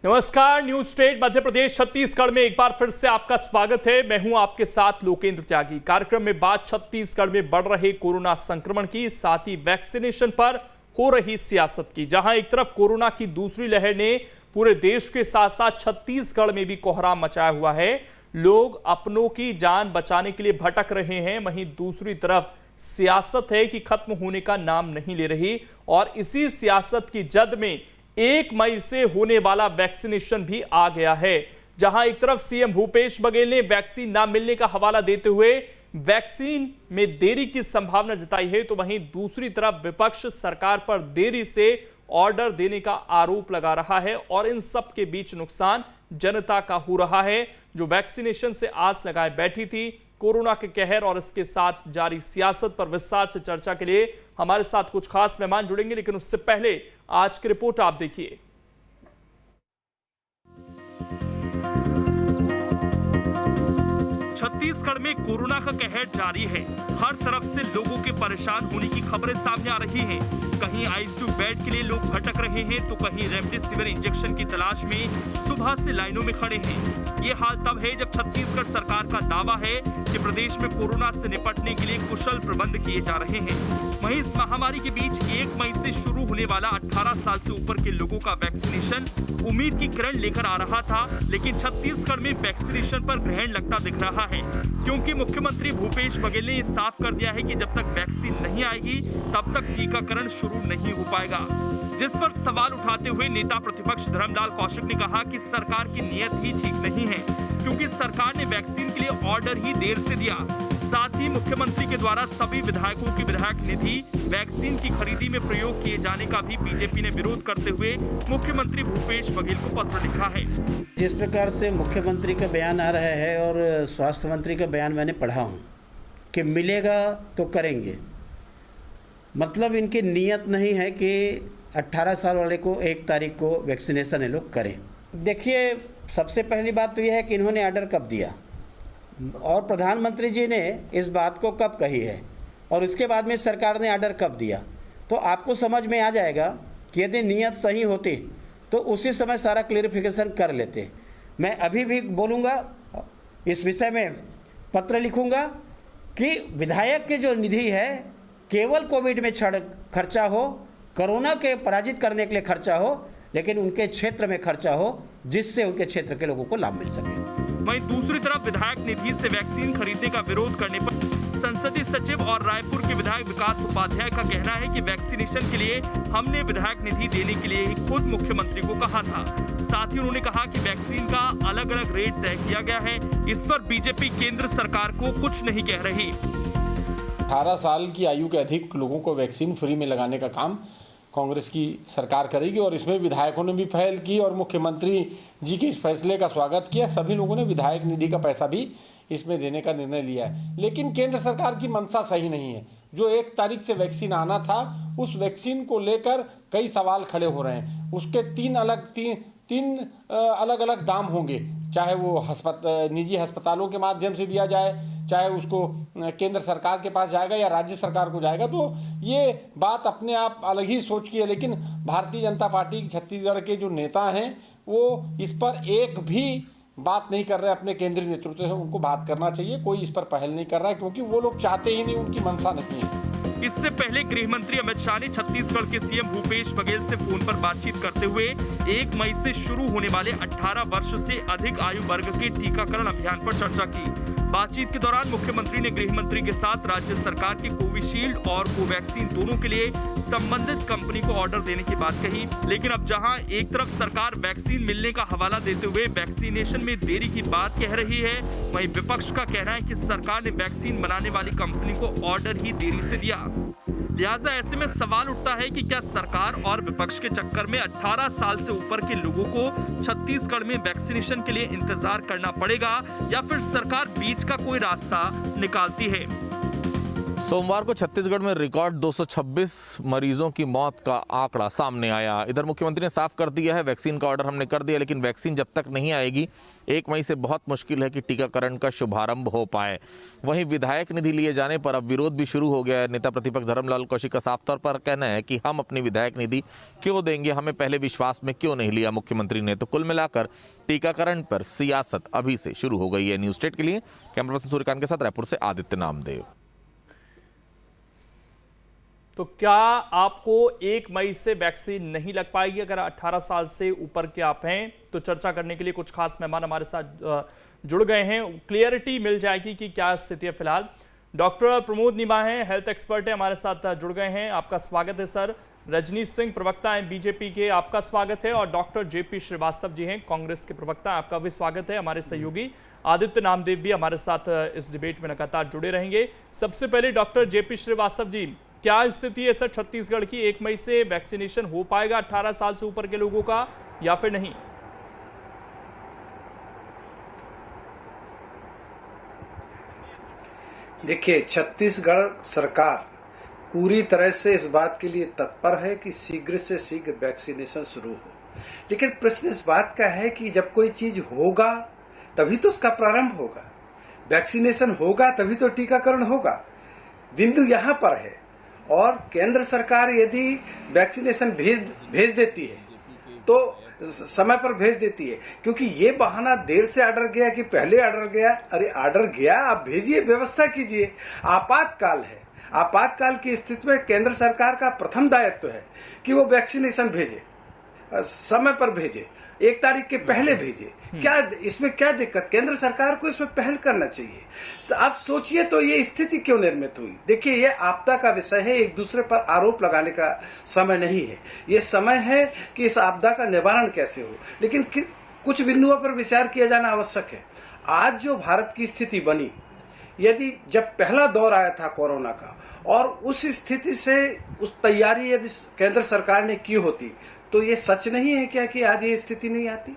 नमस्कार, news state Madhya Pradesh Chhattisgarh में एक बार फिर से आपका स्वागत है। मैं हूं आपके साथ लोकेंद्र त्यागी। कार्यक्रम में बात छत्तीसगढ़ में बढ़ रहे कोरोना संक्रमण की, साथ ही वैक्सीनेशन पर हो रही सियासत की। जहां एक तरफ कोरोना की दूसरी लहर ने पूरे देश के साथ साथ छत्तीसगढ़ में भी कोहराम मचाया हुआ है। लोग अपनों की जान बचाने के लिए भटक रहे हैं, वहीं दूसरी तरफ सियासत है कि खत्म होने का नाम नहीं ले रही। और इसी सियासत की जद में 1 मई से होने वाला वैक्सीनेशन भी आ गया है। जहां एक तरफ सीएम भूपेश बघेल ने वैक्सीन ना मिलने का हवाला देते हुए वैक्सीन में देरी की संभावना जताई है, तो वहीं दूसरी तरफ विपक्ष सरकार पर देरी से ऑर्डर देने का आरोप लगा रहा है। और इन सब के बीच नुकसान जनता का हो रहा है, जो वैक्सीनेशन से आस लगाए बैठी थी। कोरोना के कहर और इसके साथ जारी सियासत पर विस्तार से चर्चा के लिए हमारे साथ कुछ खास मेहमान जुड़ेंगे, लेकिन उससे पहले आज की रिपोर्ट आप देखिए। छत्तीसगढ़ में कोरोना का कहर जारी है। हर तरफ से लोगों के परेशान होने की खबरें सामने आ रही हैं। कहीं आईसीयू बेड के लिए लोग भटक रहे हैं, तो कहीं रेमडेसिविर इंजेक्शन की तलाश में सुबह से लाइनों में खड़े हैं। ये हाल तब है जब छत्तीसगढ़ सरकार का दावा है कि प्रदेश में कोरोना से निपटने के लिए कुशल प्रबंध किए जा रहे हैं। वहीं इस महामारी के बीच 1 मई से शुरू होने वाला 18 साल से ऊपर के लोगों का वैक्सीनेशन उम्मीद की किरण लेकर आ रहा था, लेकिन छत्तीसगढ़ में वैक्सीनेशन पर ग्रहण लगता दिख रहा है, क्योंकि मुख्यमंत्री भूपेश बघेल ने साफ कर दिया है कि जब तक वैक्सीन नहीं आएगी तब तक टीकाकरण शुरू नहीं हो पाएगा। जिस पर सवाल उठाते हुए नेता प्रतिपक्ष धर्मलाल कौशिक ने कहा कि सरकार की नीयत ही ठीक नहीं है, क्योंकि सरकार ने वैक्सीन के लिए ऑर्डर ही देर से दिया। साथ ही मुख्यमंत्री के द्वारा सभी विधायकों की विधायक निधि वैक्सीन की खरीदी में प्रयोग किए जाने का भी बीजेपी ने विरोध करते हुए मुख्यमंत्री भूपेश बघेल को पत्र लिखा है। जिस प्रकार से मुख्यमंत्री का बयान आ रहा है और स्वास्थ्य मंत्री का बयान मैंने पढ़ा हूँ कि मिलेगा तो करेंगे, मतलब इनकी नीयत नहीं है कि 18 साल वाले को 1 तारीख को वैक्सीनेशन ये लोग करें। देखिए, सबसे पहली बात तो यह है कि इन्होंने ऑर्डर कब दिया और प्रधानमंत्री जी ने इस बात को कब कही है, और उसके बाद में सरकार ने ऑर्डर कब दिया, तो आपको समझ में आ जाएगा कि यदि नीयत सही होती तो उसी समय सारा क्लेरिफिकेशन कर लेते। मैं अभी भी बोलूँगा, इस विषय में पत्र लिखूँगा कि विधायक की जो निधि है केवल कोविड में खर्चा हो, कोरोना के पराजित करने के लिए खर्चा हो, लेकिन उनके क्षेत्र में खर्चा हो जिससे उनके क्षेत्र के लोगों को लाभ मिल सके। वहीं दूसरी तरफ विधायक निधि से वैक्सीन खरीदने का विरोध करने पर संसदीय सचिव और रायपुर के विधायक विकास उपाध्याय का कहना है कि वैक्सीनेशन के लिए हमने विधायक निधि देने के लिए खुद मुख्यमंत्री को कहा था। साथ ही उन्होंने कहा कि वैक्सीन का अलग अलग रेट तय किया गया है। इस पर बीजेपी केंद्र सरकार को कुछ नहीं कह रही। 18 साल की आयु के अधिक लोगों को वैक्सीन फ्री में लगाने का काम कांग्रेस की सरकार करेगी, और इसमें विधायकों ने भी पहल की और मुख्यमंत्री जी के इस फैसले का स्वागत किया। सभी लोगों ने विधायक निधि का पैसा भी इसमें देने का निर्णय लिया है। लेकिन केंद्र सरकार की मंशा सही नहीं है। जो 1 तारीख से वैक्सीन आना था, उस वैक्सीन को लेकर कई सवाल खड़े हो रहे हैं। उसके तीन अलग अलग दाम होंगे, चाहे वो निजी अस्पतालों के माध्यम से दिया जाए, चाहे उसको केंद्र सरकार के पास जाएगा या राज्य सरकार को जाएगा। तो ये बात अपने आप अलग ही सोच की है। लेकिन भारतीय जनता पार्टी छत्तीसगढ़ के जो नेता हैं वो इस पर एक भी बात नहीं कर रहे हैं। अपने केंद्रीय नेतृत्व से उनको बात करना चाहिए। कोई इस पर पहल नहीं कर रहा है, क्योंकि वो लोग चाहते ही नहीं, उनकी मंशा नहीं है। इससे पहले गृह मंत्री अमित शाह ने छत्तीसगढ़ के सीएम भूपेश बघेल से फोन पर बातचीत करते हुए 1 मई से शुरू होने वाले 18 वर्ष से अधिक आयु वर्ग के टीकाकरण अभियान पर चर्चा की। बातचीत के दौरान मुख्यमंत्री ने गृह मंत्री के साथ राज्य सरकार की कोविशील्ड और कोवैक्सीन दोनों के लिए संबंधित कंपनी को ऑर्डर देने की बात कही। लेकिन अब जहां एक तरफ सरकार वैक्सीन मिलने का हवाला देते हुए वैक्सीनेशन में देरी की बात कह रही है, वहीं विपक्ष का कहना है कि सरकार ने वैक्सीन बनाने वाली कंपनी को ऑर्डर ही देरी से दिया। लिहाजा ऐसे में सवाल उठता है कि क्या सरकार और विपक्ष के चक्कर में 18 साल से ऊपर के लोगों को छत्तीसगढ़ में वैक्सीनेशन के लिए इंतजार करना पड़ेगा, या फिर सरकार बीच का कोई रास्ता निकालती है। सोमवार को छत्तीसगढ़ में रिकॉर्ड 226 मरीजों की मौत का आंकड़ा सामने आया। इधर मुख्यमंत्री ने साफ कर दिया है, वैक्सीन का ऑर्डर हमने कर दिया, लेकिन वैक्सीन जब तक नहीं आएगी 1 मई से बहुत मुश्किल है कि टीकाकरण का शुभारंभ हो पाए। वहीं विधायक निधि लिए जाने पर अब विरोध भी शुरू हो गया है। नेता प्रतिपक्ष धर्मलाल कौशिक का साफ तौर पर कहना है कि हम अपनी विधायक निधि क्यों देंगे, हमें पहले विश्वास में क्यों नहीं लिया मुख्यमंत्री ने। तो कुल मिलाकर टीकाकरण पर सियासत अभी से शुरू हो गई है। न्यूज स्टेट के लिए कैमरा पर्सन सूर्यकांत के साथ रायपुर से आदित्य नामदेव। तो क्या आपको 1 मई से वैक्सीन नहीं लग पाएगी? अगर 18 साल से ऊपर के आप हैं तो चर्चा करने के लिए कुछ खास मेहमान हमारे साथ जुड़ गए हैं। क्लियरिटी मिल जाएगी कि क्या स्थिति है फिलहाल। डॉक्टर प्रमोद नीमा हैं, हेल्थ एक्सपर्ट हैं, हमारे साथ जुड़ गए हैं। आपका स्वागत है सर। रजनीश सिंह प्रवक्ता हैं बीजेपी के, आपका स्वागत है। और डॉक्टर जेपी श्रीवास्तव जी हैं, कांग्रेस के प्रवक्ता, आपका भी स्वागत है। हमारे सहयोगी आदित्य नामदेव भी हमारे साथ इस डिबेट में लगातार जुड़े रहेंगे। सबसे पहले डॉक्टर जेपी श्रीवास्तव जी, क्या स्थिति है सर छत्तीसगढ़ की? 1 मई से वैक्सीनेशन हो पाएगा 18 साल से ऊपर के लोगों का या फिर नहीं? देखिए, छत्तीसगढ़ सरकार पूरी तरह से इस बात के लिए तत्पर है कि शीघ्र से शीघ्र वैक्सीनेशन शुरू हो। लेकिन प्रश्न इस बात का है कि जब कोई चीज होगा तभी तो उसका प्रारंभ होगा, वैक्सीनेशन होगा तभी तो टीकाकरण होगा। बिंदु यहां पर है। और केंद्र सरकार यदि वैक्सीनेशन भेज देती है तो समय पर भेज देती है, क्योंकि ये बहाना देर से ऑर्डर गया कि पहले ऑर्डर गया। अरे ऑर्डर गया, आप भेजिए, व्यवस्था कीजिए। आपातकाल है, आपातकाल की स्थिति में केंद्र सरकार का प्रथम दायित्व है कि वो वैक्सीनेशन भेजे, समय पर भेजे, 1 तारीख के पहले भेजे। क्या इसमें क्या दिक्कत? केंद्र सरकार को इसमें पहल करना चाहिए। आप सोचिए तो ये स्थिति क्यों निर्मित हुई? देखिए, ये आपदा का विषय है, एक दूसरे पर आरोप लगाने का समय नहीं है। ये समय है कि इस आपदा का निवारण कैसे हो। लेकिन कुछ बिंदुओं पर विचार किया जाना आवश्यक है। आज जो भारत की स्थिति बनी, यदि जब पहला दौर आया था कोरोना का, और उस स्थिति से उस तैयारी यदि केंद्र सरकार ने की होती, तो ये सच नहीं है क्या कि आज ये स्थिति नहीं आती?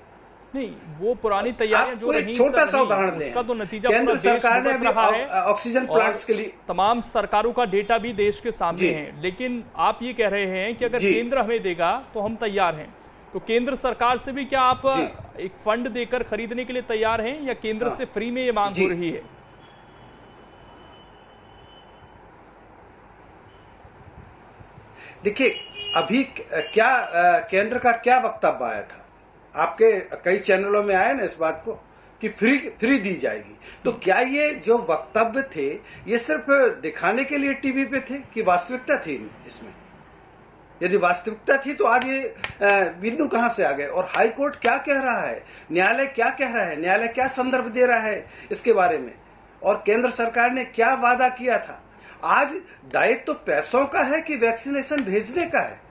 नहीं, वो पुरानी तैयारियां जो रही, छोटा सा उदाहरण उसका तो नतीजा केंद्र पूरा देश सरकार ने भुगत रहा है। ऑक्सीजन प्लांट्स के लिए तमाम सरकारों का डेटा भी देश के सामने है। लेकिन आप ये कह रहे हैं कि अगर केंद्र हमें देगा तो हम तैयार हैं। तो केंद्र सरकार से भी क्या आप एक फंड देकर खरीदने के लिए तैयार हैं, या केंद्र से फ्री में ये मांग हो रही है? देखिए, अभी क्या केंद्र का क्या वक्तव्य आया था? आपके कई चैनलों में आया ना इस बात को कि फ्री दी जाएगी। तो क्या ये जो वक्तव्य थे ये सिर्फ दिखाने के लिए टीवी पे थे कि वास्तविकता थी इसमें? यदि वास्तविकता थी तो आज ये बिंदु कहां से आ गए? और हाई कोर्ट क्या कह रहा है, न्यायालय क्या कह रहा है, न्यायालय क्या संदर्भ दे रहा है इसके बारे में, और केंद्र सरकार ने क्या वादा किया था? आज दायित्व तो पैसों का है कि वैक्सीनेशन भेजने का है।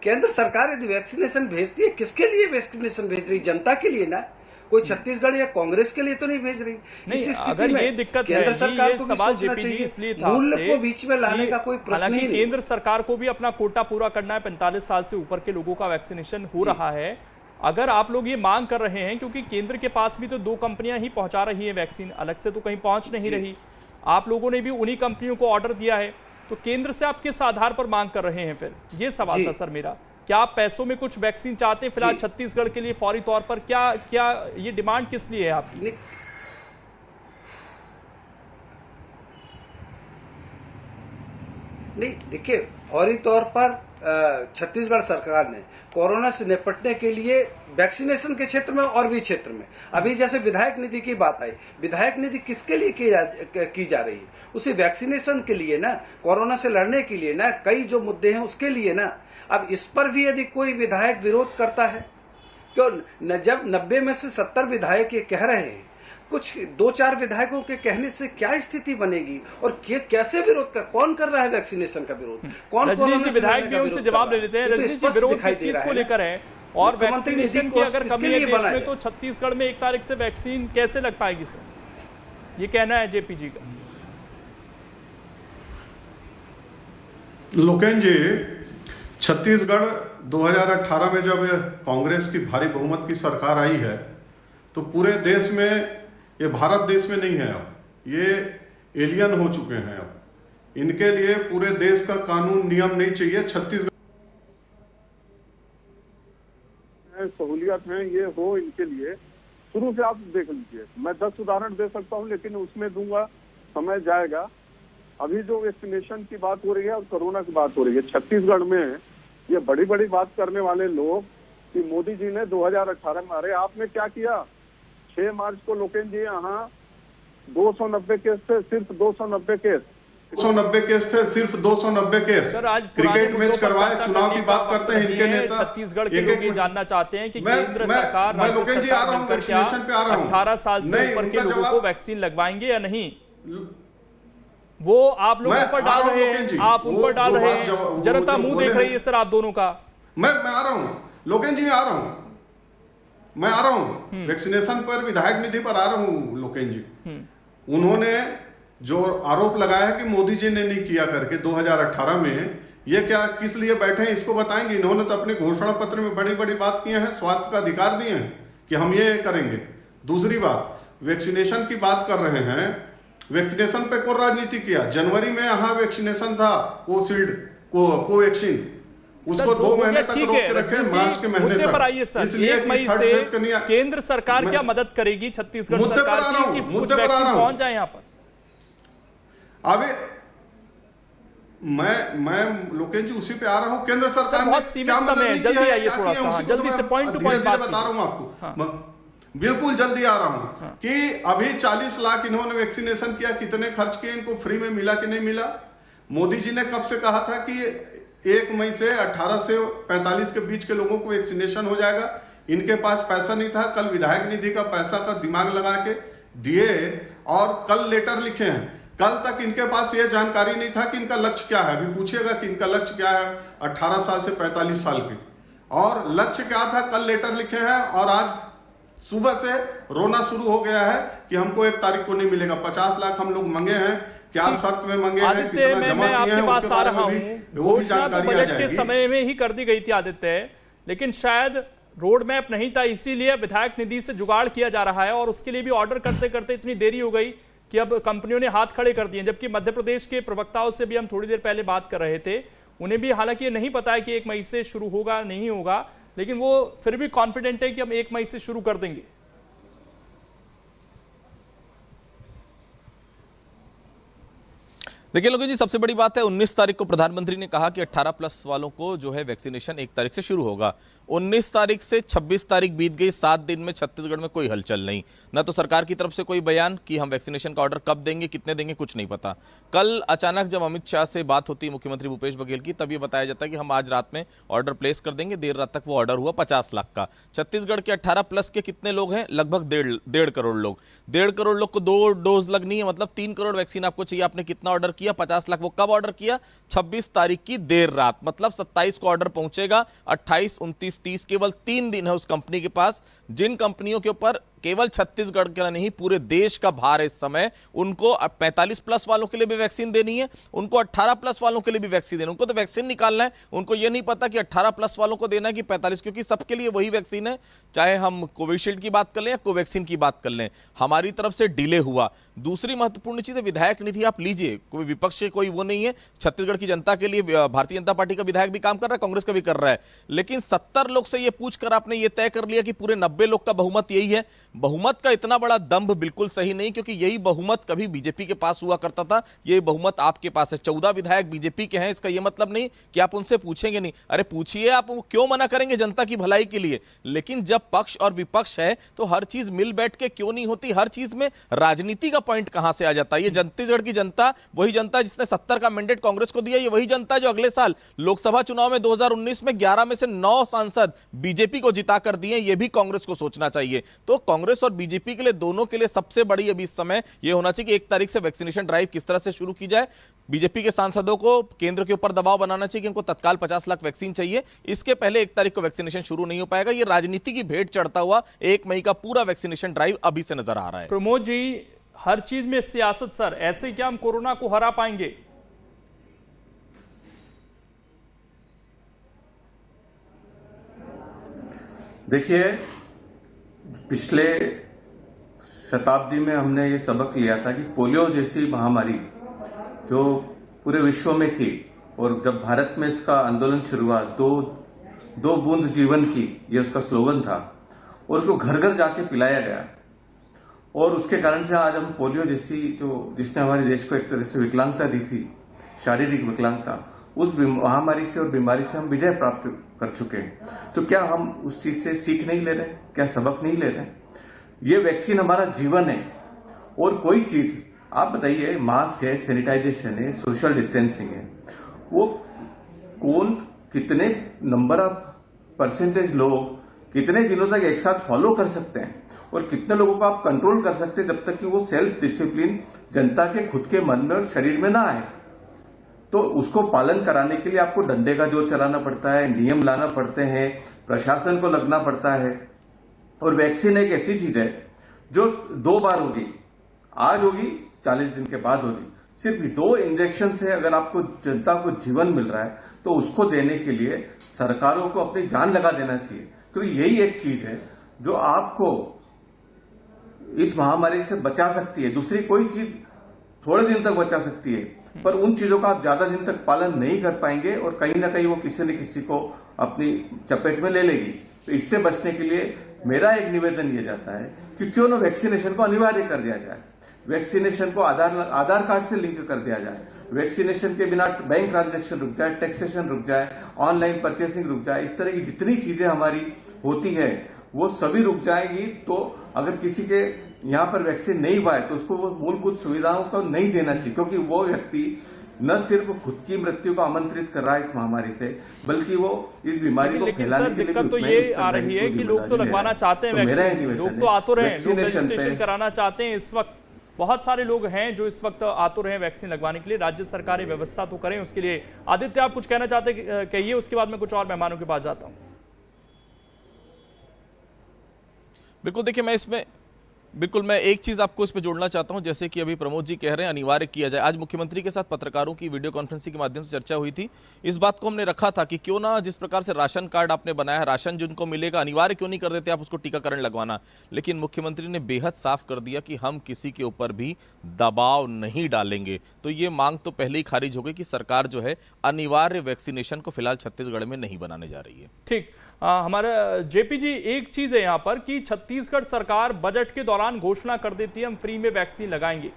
केंद्र सरकार यदि वैक्सीनेशन भेजती है, किसके लिए वैक्सीनेशन भेज रही? जनता के लिए ना, कोई छत्तीसगढ़ या कांग्रेस के लिए तो नहीं भेज रही। नहीं, अगर ये दिक्कत है, ये सवाल जेपी जी इसलिए था मूल्य को बीच में लाने का कोई प्रश्न नहीं। केंद्र सरकार को भी अपना कोटा पूरा करना है, 45 साल से ऊपर के लोगों का वैक्सीनेशन हो रहा है। अगर आप लोग ये मांग कर रहे हैं, क्योंकि केंद्र के पास भी तो 2 कंपनियां ही पहुंचा रही है वैक्सीन, अलग से तो कहीं पहुंच नहीं रही, आप लोगों ने भी उन्हीं कंपनियों को ऑर्डर दिया है, तो केंद्र से आप किस आधार पर मांग कर रहे हैं फिर? ये सवाल था सर मेरा। क्या आप पैसों में कुछ वैक्सीन चाहते हैं फिलहाल छत्तीसगढ़ के लिए फौरी तौर पर? क्या ये डिमांड किस लिए है आपकी? नहीं, देखिए, फौरी तौर पर छत्तीसगढ़ सरकार ने कोरोना से निपटने के लिए वैक्सीनेशन के क्षेत्र में और भी क्षेत्र में, अभी जैसे विधायक निधि की बात आई, विधायक निधि किसके लिए की जा रही है? उसी वैक्सीनेशन के लिए ना, कोरोना से लड़ने के लिए ना, कई जो मुद्दे हैं उसके लिए ना। अब इस पर भी यदि कोई विधायक विरोध करता है, क्यों जब 90 में से 70 विधायक ये कह रहे हैं, कुछ 2-4 विधायकों के कहने से क्या स्थिति बनेगी और कैसे विरोध कौन कर रहा है वैक्सीनेशन का विरोध? कौन? रजनीश जी विधायक भी उनसे जवाब ले लेते हैं। रजनीश जी, विरोध किस चीज को लेकर है? और वैक्सीनेशन की अगर कमी है देश में, तो छत्तीसगढ़ में 1 तारीख से वैक्सीन कैसे लग पाएगी सर? ये कहना है जेपी जी का। लोकेन जी, छत्तीसगढ़ 2018 में जब कांग्रेस की भारी बहुमत की सरकार आई है, तो पूरे देश में, ये भारत देश में नहीं है, अब ये एलियन हो चुके हैं। अब इनके लिए पूरे देश का कानून नियम नहीं चाहिए। छत्तीसगढ़ सहूलियत है ये हो इनके लिए, शुरू से आप देख लीजिए। मैं 10 उदाहरण दे सकता हूँ लेकिन उसमें दूंगा, समय जाएगा। अभी जो वैक्सीनेशन की बात हो रही है और कोरोना की बात हो रही है, छत्तीसगढ़ में ये बड़ी बड़ी बात करने वाले लोग कि मोदी जी ने 2018 में, अरे आपने क्या किया? 6 मार्च को लोकेन जी यहाँ 290 केस थे, सिर्फ 290 केस, 290 केस थे, सिर्फ 290 केस। सर, आज क्रिकेट मैच करवाए, चुनाव की बात करते हैं इनके नेता। छत्तीसगढ़ के लोग ये जानना चाहते हैं कि केंद्र सरकार, राज्य सरकार मिलकर क्या 18 साल से ऊपर के लोगों को वैक्सीन लगवाएंगे या नहीं? वो आप लोग ऊपर डाल रहे हैं, आप उन पर डाल रहे हैं, जनता मुंह देख रही है सर आप दोनों का। मैं आ रहा हूं लोकेन जी, आ रहा हूं, मैं आ रहा हूं वैक्सीनेशन पर, विधायक निधि पर आ रहा हूं लोकेन जी। उन्होंने जो आरोप लगाया है कि मोदी जी ने नहीं किया करके 2018 में, ये क्या किस लिए बैठे हैं इसको बताएंगे। इन्होंने तो अपने घोषणा पत्र में बड़ी बड़ी बात की है, स्वास्थ्य का अधिकार दिए हैं कि हम ये करेंगे। दूसरी बात, वैक्सीनेशन की बात कर रहे हैं, वैक्सीनेशन पे कौन राजनीति किया? जनवरी में यहाँ वैक्सीनेशन था, कोवैक्सीन, उसको 2 महीने तक रोक के रखे, मार्च के महीने तक। पर आइए सर, 1 मई से केंद्र सरकार क्या मदद करेगी छत्तीसगढ़ सरकार की कि कुछ वैक्सीन पहुंच जाए यहाँ पर? अभी मैं लोकेन जी उसी पे आ रहा हूं। केंद्र सरकार बहुत सीमित समय है, जल्दी आइए थोड़ा सा, जल्दी से पॉइंट टू पॉइंट बात बता रहा हूं आपको। बिल्कुल जल्दी आ रहा हूं कि अभी 40 लाख इन्होंने वैक्सीनेशन किया, कितने खर्च किए, इनको फ्री में मिला कि नहीं मिला? मोदी जी ने कब से कहा था कि 1 मई से 18 से 45 के बीच के लोगों को वैक्सीनेशन हो जाएगा। इनके पास पैसा नहीं था, कल विधायक निधि का पैसा का दिमाग लगा के दिए और कल लेटर लिखे हैं। कल तक इनके पास ये जानकारी नहीं था कि इनका लक्ष्य क्या है। अभी पूछिएगा कि इनका लक्ष्य क्या है 18 साल से 45 साल के, और लक्ष्य क्या था, कल लेटर लिखे हैं और आज सुबह से रोना शुरू हो गया है कि हमको 1 तारीख को नहीं मिलेगा। 50 लाख हम लोग मांगे हैं, क्या शर्त में मांगे हैं, कितना जमा किए हैं, उसके बारे में भी वो भी जानकारी आ जाएगी। बजट के समय में ही कर दी गई थी आदित्य, लेकिन शायद रोड मैप नहीं था, इसीलिए विधायक निधि से जुगाड़ किया जा रहा है और उसके लिए भी ऑर्डर करते करते इतनी देरी हो गई कि अब कंपनियों ने हाथ खड़े कर दिए। जबकि मध्य प्रदेश के प्रवक्ताओं से भी हम थोड़ी देर पहले बात कर रहे थे, उन्हें भी हालांकि ये नहीं पता है कि 1 मई से शुरू होगा नहीं होगा, लेकिन वो फिर भी कॉन्फिडेंट है कि हम 1 मई से शुरू कर देंगे। देखिए लोकेश जी, सबसे बड़ी बात है 19 तारीख को प्रधानमंत्री ने कहा कि 18+ वालों को जो है वैक्सीनेशन 1 तारीख से शुरू होगा। 19 तारीख से 26 तारीख बीत गई, 7 दिन में छत्तीसगढ़ में कोई हलचल नहीं, ना तो सरकार की तरफ से कोई बयान कि हम वैक्सीनेशन का ऑर्डर कब देंगे, कितने देंगे, कुछ नहीं पता। कल अचानक जब अमित शाह से बात होती है मुख्यमंत्री भूपेश बघेल की, तब ये बताया जाता है कि हम आज रात में ऑर्डर प्लेस कर देंगे। देर रात तक वो ऑर्डर हुआ 50 लाख का। छत्तीसगढ़ के 18+ के कितने लोग हैं? लगभग 1.5 करोड़ लोग। 1.5 करोड़ लोग को 2 डोज लगनी है, मतलब 3 करोड़ वैक्सीन आपको चाहिए। आपने कितना ऑर्डर किया? 50 लाख। वो कब ऑर्डर किया? 26 तारीख की देर रात, मतलब 27 को ऑर्डर पहुंचेगा। 28, 29, 30 केवल 3 दिन है उस कंपनी के पास। जिन कंपनियों के ऊपर केवल छत्तीसगढ़ का नहीं पूरे देश का भार है इस समय, उनको 45+ वालों के लिए भी वैक्सीन देनी है, उनको 18+ वालों के लिए भी वैक्सीन देनी है। उनको तो वैक्सीन निकालना है, उनको यह नहीं पता कि 18+ वालों को देना है कि 45, क्योंकि सबके लिए वही वैक्सीन है। चाहे हम कोविशील्ड की बात कर लें या कोवैक्सीन की बात कर लें, हमारी तरफ से डिले हुआ। दूसरी महत्वपूर्ण चीज है विधायक निधि आप लीजिए, कोई विपक्ष के कोई वो नहीं है। छत्तीसगढ़ की जनता के लिए भारतीय जनता पार्टी का विधायक भी काम कर रहा है, कांग्रेस का भी कर रहा है, लेकिन 70 लोग से यह पूछकर आपने ये तय कर लिया कि पूरे 90 लोग का बहुमत यही है। बहुमत का इतना बड़ा दंभ बिल्कुल सही नहीं, क्योंकि यही बहुमत कभी बीजेपी के पास हुआ करता था, यही बहुमत आपके पास है। 14 विधायक बीजेपी के हैं, इसका यह मतलब नहीं कि आप उनसे पूछेंगे नहीं। अरे पूछिए, आप क्यों मना करेंगे जनता की भलाई के लिए। लेकिन जब पक्ष और विपक्ष है तो हर चीज मिल बैठ के क्यों नहीं होती? हर चीज में राजनीति का पॉइंट कहां से आ जाता है? ये छत्तीसगढ़ की जनता वही जनता जिसने 70 का मैंडेट कांग्रेस को दिया, ये वही जनता जो अगले साल लोकसभा चुनाव में 2019 में 11 में से 9 सांसद बीजेपी को जिता कर दिए। ये भी कांग्रेस को सोचना चाहिए। तो कांग्रेस और बीजेपी के लिए, दोनों के लिए सबसे बड़ी अभी इस समय यह होना चाहिए कि 1 तारीख से वैक्सीनेशन ड्राइव किस तरह से शुरू की जाए। बीजेपी के सांसदों को केंद्र के ऊपर दबाव बनाना चाहिए कि उनको तत्काल 50 लाख वैक्सीन चाहिए। इसके पहले 1 तारीख को वैक्सीनेशन शुरू नहीं हो पाएगा। यह राजनीति की भेंट चढ़ता हुआ 1 मई का पूरा वैक्सीनेशन ड्राइव अभी से नजर आ रहा है। प्रमोद जी, हर चीज में सियासत सर, ऐसे क्या हम कोरोना को हरा पाएंगे? देखिए, पिछले शताब्दी में हमने ये सबक लिया था कि पोलियो जैसी महामारी जो पूरे विश्व में थी, और जब भारत में इसका आंदोलन शुरू हुआ, दो बूंद जीवन की, ये उसका स्लोगन था, और उसको घर घर जाके पिलाया गया, और उसके कारण से आज हम पोलियो जैसी जिसने हमारे देश को एक तरह से विकलांगता दी थी, शारीरिक विकलांगता, उस महामारी से और बीमारी से हम विजय प्राप्त कर चुके हैं। तो क्या हम उस चीज से सीख नहीं ले रहे? क्या सबक नहीं ले रहे? ये वैक्सीन हमारा जीवन है, और कोई चीज आप बताइए, मास्क है, सैनिटाइजेशन है, सोशल डिस्टेंसिंग है, वो कौन कितने नंबर ऑफ परसेंटेज लोग कितने दिनों तक एक साथ फॉलो कर सकते हैं, और कितने लोगों को आप कंट्रोल कर सकते हैं जब तक कि वो सेल्फ डिसिप्लिन जनता के खुद के मन में और शरीर में ना आए। तो उसको पालन कराने के लिए आपको डंडे का जोर चलाना पड़ता है, नियम लाना पड़ते हैं, प्रशासन को लगना पड़ता है। और वैक्सीन एक ऐसी चीज है जो 2 बार होगी, आज होगी, 40 दिन के बाद होगी। सिर्फ 2 इंजेक्शन से अगर आपको जनता को जीवन मिल रहा है, तो उसको देने के लिए सरकारों को अपनी जान लगा देना चाहिए, क्योंकि यही एक चीज है जो आपको इस महामारी से बचा सकती है। दूसरी कोई चीज थोड़े दिन तक बचा सकती है, पर उन चीजों का आप ज्यादा दिन तक पालन नहीं कर पाएंगे, और कहीं ना कहीं वो किसी न किसी को अपनी चपेट में ले लेगी। तो इससे बचने के लिए मेरा एक निवेदन ये जाता है कि क्यों ना वैक्सीनेशन को अनिवार्य कर दिया जाए, वैक्सीनेशन को आधार कार्ड से लिंक कर दिया जाए, वैक्सीनेशन के बिना बैंक ट्रांजैक्शन रुक जाए, टैक्सेशन रुक जाए, ऑनलाइन परचेसिंग रुक जाए, इस तरह की जितनी चीजें हमारी होती है वो सभी रुक जाएगी। तो अगर किसी के यहाँ पर वैक्सीन नहीं पाए तो उसको वो मूलभूत सुविधाओं को नहीं देना चाहिए, क्योंकि वो व्यक्ति न सिर्फ खुद की मृत्यु को आमंत्रित कर रहा है इस महामारी से, बल्कि वो इस बीमारी को फैलाने के लिए दिक्कत तो ये आ रही है कि लोग तो लगवाना चाहते हैं वैक्सीन, लोग तो आतुर हैं, लोग रजिस्ट्रेशन कराना चाहते हैं। इस वक्त बहुत सारे लोग हैं जो इस वक्त आतुर हैं वैक्सीन लगवाने के लिए। राज्य सरकारें व्यवस्था तो करें उसके लिए। आदित्य, आप कुछ कहना चाहते कहिए, उसके बाद मैं कुछ और मेहमानों के पास जाता हूं। बिल्कुल, देखिए मैं एक चीज आपको इस पे जोड़ना चाहता हूं। जैसे कि अभी प्रमोद जी कह रहे हैं अनिवार्य किया जाए। आज मुख्यमंत्री के साथ पत्रकारों की वीडियो कॉन्फ्रेंसिंग के माध्यम से चर्चा हुई थी। इस बात को हमने रखा था कि क्यों ना जिस प्रकार से राशन कार्ड आपने बनाया है, राशन जिनको मिलेगा अनिवार्य क्यों नहीं कर देते आप उसको टीकाकरण लगवाना। लेकिन मुख्यमंत्री ने बेहद साफ कर दिया कि हम किसी के ऊपर भी दबाव नहीं डालेंगे। तो ये मांग तो पहले ही खारिज हो गई कि सरकार जो है अनिवार्य वैक्सीनेशन को फिलहाल छत्तीसगढ़ में नहीं बनाने जा रही है। ठीक, हमारा जेपी जी, एक चीज है यहाँ पर कि छत्तीसगढ़ सरकार बजट के दौरान घोषणा कर देती है हम फ्री में वैक्सीन लगाएंगे,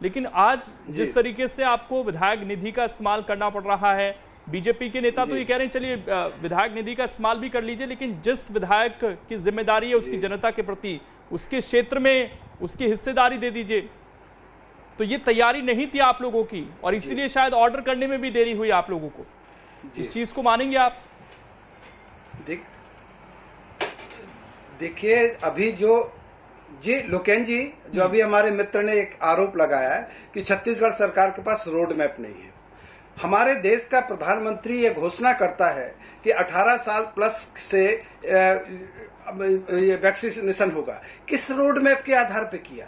लेकिन आज जिस तरीके से आपको विधायक निधि का इस्तेमाल करना पड़ रहा है, बीजेपी के नेता तो ये कह रहे हैं चलिए विधायक निधि का इस्तेमाल भी कर लीजिए, लेकिन जिस विधायक की जिम्मेदारी है उसकी जनता के प्रति, उसके क्षेत्र में उसकी हिस्सेदारी दे दीजिए। तो ये तैयारी नहीं थी आप लोगों की, और इसीलिए शायद ऑर्डर करने में भी देरी हुई आप लोगों को। इस चीज को मानेंगे आप? देखिए, अभी जो लोकेन जी, जो अभी हमारे मित्र ने एक आरोप लगाया है कि छत्तीसगढ़ सरकार के पास रोड मैप नहीं है। हमारे देश का प्रधानमंत्री ये घोषणा करता है कि 18 साल प्लस से ये वैक्सीनेशन होगा। किस रोड मैप के आधार पे किया?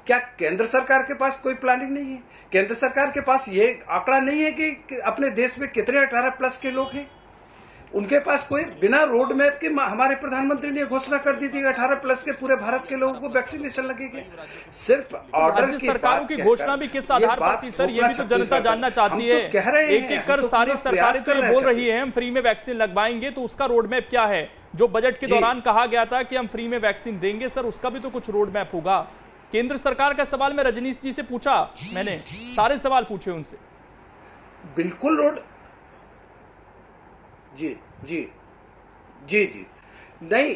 क्या केंद्र सरकार के पास कोई प्लानिंग नहीं है? केंद्र सरकार के पास ये आंकड़ा नहीं है कि अपने देश में कितने 18 प्लस के लोग हैं? उनके पास कोई बिना रोड मैप के हमारे प्रधानमंत्री ने घोषणा कर दी थी 18 प्लस के पूरे भारत के लोगों को वैक्सीनेशन लगेगी। सिर्फ ऑर्डर राज्य सरकारों की घोषणा भी किस आधार पर थी सर? ये भी तो जनता जानना चाहती है। एक एक कर सारी सरकारें तो ये बोल रही है हम फ्री में वैक्सीन लगवाएंगे, तो उसका रोड मैप क्या है? जो बजट के दौरान कहा गया था कि हम फ्री में वैक्सीन देंगे, सर उसका भी तो कुछ रोड मैप होगा। केंद्र सरकार का सवाल मैं रजनीश जी से पूछा, मैंने सारे सवाल पूछे उनसे। बिल्कुल रोड जी नहीं,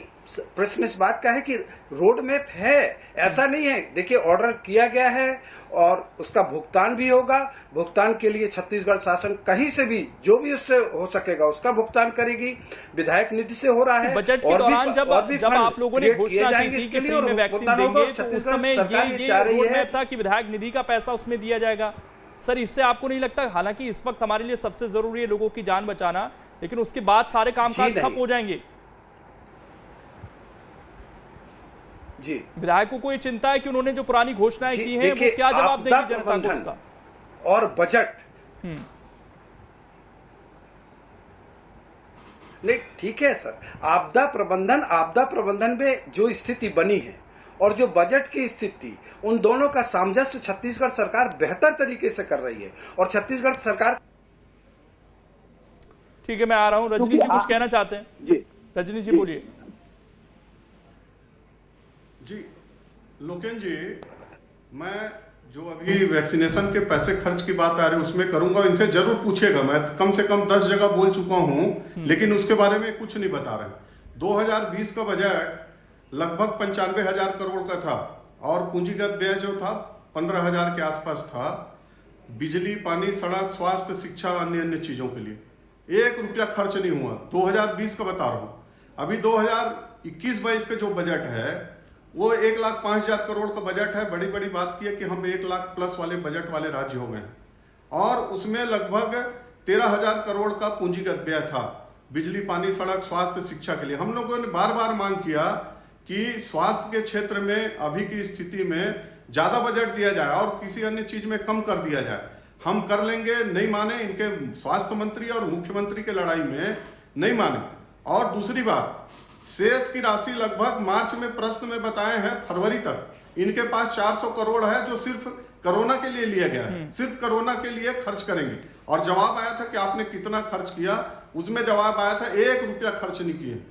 प्रश्न इस बात का है कि रोड मैप है, ऐसा नहीं है। देखिए, ऑर्डर किया गया है और उसका भुगतान भी होगा। भुगतान के लिए छत्तीसगढ़ शासन कहीं से भी जो भी उससे हो सकेगा उसका भुगतान करेगी। विधायक निधि से हो रहा है। बजट के दौरान जब आप लोगों ने घोषणा की थी कि फ्री में वैक्सीन देंगे, तो उस समय ये रोड मैप था कि विधायक निधि का पैसा उसमें दिया जाएगा। सर, इससे आपको नहीं लगता, हालांकि इस वक्त हमारे लिए सबसे जरूरी है लोगों की जान बचाना, लेकिन उसके बाद सारे कामकाज ठप हो जाएंगे? जी, विधायकों को ये चिंता है कि उन्होंने जो पुरानी घोषणाएं की हैं वो क्या जवाब देंगी जनता को उसका? और बजट नहीं, ठीक है सर। आपदा प्रबंधन में जो स्थिति बनी है और जो बजट की स्थिति, उन दोनों का सामंजस्य छत्तीसगढ़ सरकार बेहतर तरीके से कर रही है। और छत्तीसगढ़ सरकार, ठीक है, मैं आ रहा हूं। रजनी जी कुछ कहना चाहते हैं? जी रजनी जी बोलिए। जी लोकेन जी, मैं जो अभी वैक्सीनेशन के पैसे खर्च की बात आ रही है उसमें करूंगा, इनसे जरूर पूछेगा। मैं कम से कम 10 जगह बोल चुका हूं, लेकिन उसके बारे में कुछ नहीं बता रहे। 2020 का बजट लगभग 95,000 करोड़ का था और पूंजीगत व्यय जो था 15,000 के आसपास था, बिजली, पानी, सड़क, स्वास्थ्य, शिक्षा, अन्य अन्य चीजों के लिए 1 रुपया खर्च नहीं हुआ। 2020 का बता रहा हूं। अभी 2021-22 का जो बजट है वो 1,05,000 करोड़ का बजट है। बड़ी बड़ी बात की है कि हम 1 लाख प्लस वाले बजट वाले राज्य हो गए और उसमें लगभग 13,000 करोड़ का पूंजीगत व्यय था, बिजली, पानी, सड़क, स्वास्थ्य, शिक्षा के लिए। हम लोगों ने बार बार मांग किया कि स्वास्थ्य के क्षेत्र में अभी की स्थिति में ज्यादा बजट दिया जाए और किसी अन्य चीज में कम कर दिया जाए। हम कर लेंगे, नहीं माने। इनके स्वास्थ्य मंत्री और मुख्यमंत्री के लड़ाई में नहीं माने। और दूसरी बात, शेष की राशि लगभग मार्च में प्रश्न में बताए हैं फरवरी तक इनके पास 400 करोड़ है जो सिर्फ कोरोना के लिए लिया गया है, सिर्फ कोरोना के लिए खर्च करेंगे। और जवाब आया था कि आपने कितना खर्च किया, उसमें जवाब आया था 1 रुपया खर्च नहीं किए।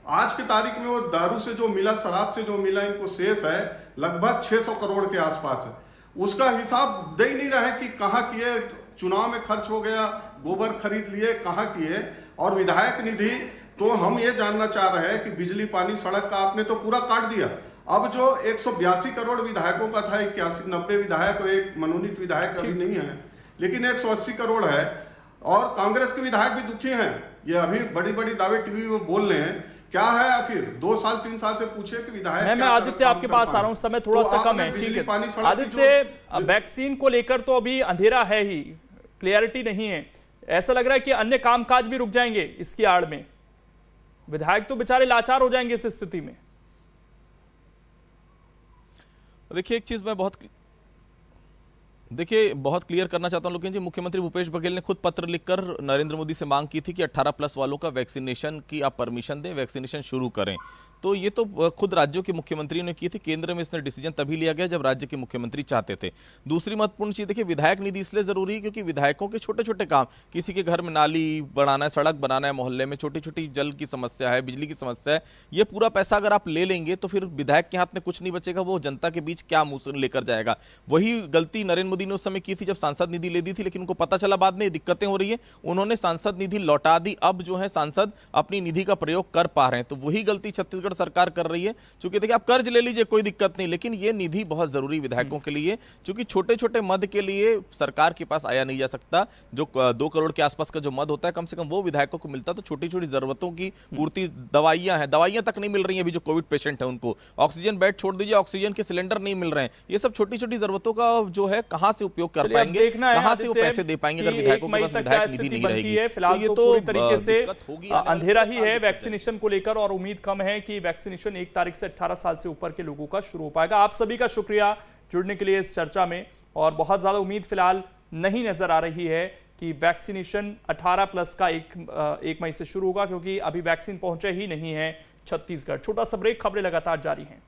आज की तारीख में वो दारू से जो मिला, शराब से जो मिला, इनको शेष है लगभग 600 करोड़ के आसपास है। उसका हिसाब दे ही नहीं रहे कि कहाँ किए, चुनाव में खर्च हो गया, गोबर खरीद लिए, कहाँ किए। और विधायक निधि तो हम ये जानना चाह रहे हैं कि बिजली, पानी, सड़क का आपने तो पूरा काट दिया। अब जो 182 करोड़ विधायकों का था, 81-90 विधायक और एक मनोनीत विधायक अभी नहीं है, लेकिन 180 करोड़ है। और कांग्रेस के विधायक भी दुखी हैं। ये अभी बड़ी बड़ी दावे टीवी में बोल रहे हैं, क्या है फिर 2 साल 3 साल से पूछे कि विधायक। मैं आदित्य आपके पास आ रहा हूं, समय थोड़ा सा कम है, ठीक है। आदित्य, वैक्सीन को लेकर तो अभी अंधेरा है ही, क्लियरिटी नहीं है। ऐसा लग रहा है कि अन्य कामकाज भी रुक जाएंगे इसकी आड़ में। विधायक तो बेचारे लाचार हो जाएंगे इस स्थिति में। देखिए, एक चीज मैं बहुत क्लियर करना चाहता हूं लोकेन जी। मुख्यमंत्री भूपेश बघेल ने खुद पत्र लिखकर नरेंद्र मोदी से मांग की थी कि 18 प्लस वालों का वैक्सीनेशन की आप परमिशन दें, वैक्सीनेशन शुरू करें। तो ये तो खुद राज्यों के मुख्यमंत्री ने की थी। केंद्र में इसने डिसीजन तभी लिया गया जब राज्य के मुख्यमंत्री चाहते थे। दूसरी महत्वपूर्ण चीज देखिए, विधायक निधि इसलिए जरूरी है क्योंकि विधायकों के छोटे छोटे काम, किसी के घर में नाली बनाना है, सड़क बनाना है, मोहल्ले में छोटी छोटी जल की समस्या है, बिजली की समस्या है, ये पूरा पैसा अगर आप ले लेंगे तो फिर विधायक के हाथ में कुछ नहीं बचेगा। वो जनता के बीच क्या मुंह से लेकर जाएगा। वही गलती नरेंद्र मोदी ने उस समय की थी जब सांसद निधि ले दी थी, लेकिन उनको पता चला बाद में दिक्कतें हो रही है, उन्होंने सांसद निधि लौटा दी। अब जो है सांसद अपनी निधि का प्रयोग कर पा रहे हैं। तो वही गलती छत्तीसगढ़ सरकार कर रही है। क्योंकि देखिए, आप कर्ज ले लीजिए, कोई दिक्कत नहीं, लेकिन ये निधि बहुत जरूरी विधायकों के लिए, क्योंकि छोटे छोटे मद के लिए सरकार के पास आया नहीं जा सकता। जो 2 करोड़ के आसपास का जो मद होता है, कम से कम वो विधायकों को मिलता। तो छोटी छोटी जरूरतों की पूर्ति, दवाइयां हैं, दवाइयां तक नहीं मिल रही हैं अभी जो कोविड पेशेंट है उनको। ऑक्सीजन बेड छोड़ दीजिए, ऑक्सीजन के सिलेंडर नहीं मिल रहे हैं। ये सब छोटी छोटी जरूरतों का जो है कहां से उपयोग कर पाएंगे, कहां से वो पैसे दे पाएंगे अगर विधायकों के पास विधायक निधि नहीं रहेगी। फिलहाल ये तो पूरी तरीके से अंधेरा ही है वैक्सीनेशन को लेकर, और उम्मीद कम है कि वैक्सीनेशन 1 तारीख से 18 साल से ऊपर के लोगों का शुरू हो पाएगा। आप सभी का शुक्रिया जुड़ने के लिए इस चर्चा में, और बहुत ज्यादा उम्मीद फिलहाल नहीं नजर आ रही है कि वैक्सीनेशन 18 प्लस का 1 मई से शुरू होगा, क्योंकि अभी वैक्सीन पहुंचे ही नहीं है छत्तीसगढ़। छोटा सा ब्रेक, खबरें लगातार जारी हैं।